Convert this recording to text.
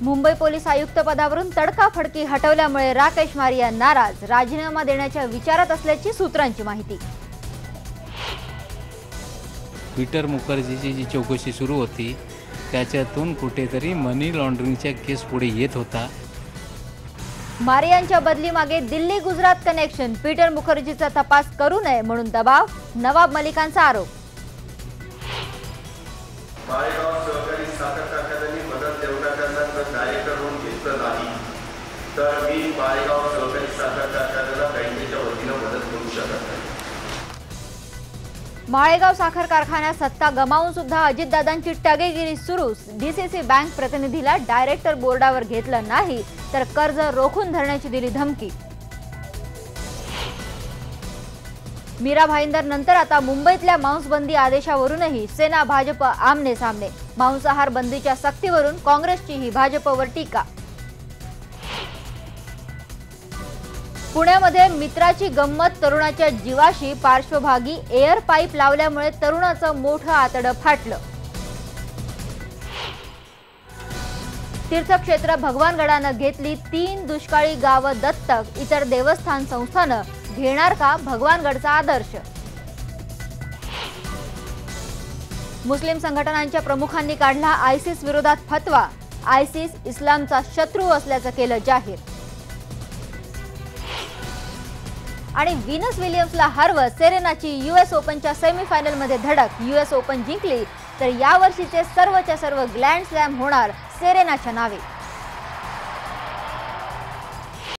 Mumbai police आयुक्त पदावरून तडकाफडकी हटवल्यामुळे राकेश मारिया नाराज, राजीनामा देण्याच्या विचारात असल्याची सूत्रांची माहिती। पीटर मुखर्जीची जी चौकशी सुरू होती त्याच्यातून कुठेतरी मनी लॉन्ड्रिंगच्या केस पुढे येत होता। मारियांच्या बदली मागे दिल्ली गुजरात कनेक्शन, पीटर मुखर्जीचा तपास करू नये म्हणून दबाव, नवाब मलिकांचा आरोप। माळेगाव सहकारी साखर कारखान्याने मदत देवनाऱ्यांना जर डायरेक्टर म्हणून घेतलं नाही तर मी माळेगाव सहकारी साखर कारखान्याला बँकेच्या वतीनं मदत करू शकत नाही। माळेगाव साखर कारखान्यात सत्ता गमावून सुद्धा अजितदादांची टगेगिरी सुरू। डीसीसी बँक प्रतिनिधीला डायरेक्टर बोर्डावर घेतलं नाही तर कर्ज रोखून धरण्याची दिली धमकी। मीरा भाईंदर नंतर आता मुंबईतल्या मांसबंदी आदेशावरूनही सेना भाजप आमने सामने। मांसाहार बंदीच्या सक्तीवरून काँग्रेसचीही भाजपवर टीका। पुण्यामध्ये मित्राची गंमत, तरुणाच्या जीवाशी, पार्श्वभागी एअर पाईप लावल्यामुळे तरुणाचं मोठं आतडं फाटलं। तीर्थक्षेत्र भगवानगडानं घेतली 3 दुष्काळी गावं दत्तक, इतर देवस्थान संस्थानं घेणार का भगवानगडचा आदर्श? मुस्लिम संघटनांच्या प्रमुखांनी काढला आयसिस विरोधात फतवा, आयसिस इस्लामचा शत्रू असल्याचं केलं जाहीर। आणि व्हीनस विलियम्सला हरवत सेरेनाची यूएस ओपनच्या सेमीफायनलमध्ये धडक, यूएस ओपन जिंकली तर यावर्षीचे सर्वच्या सर्व ग्रँड स्लॅम होणार सेरेनाच्या नावे।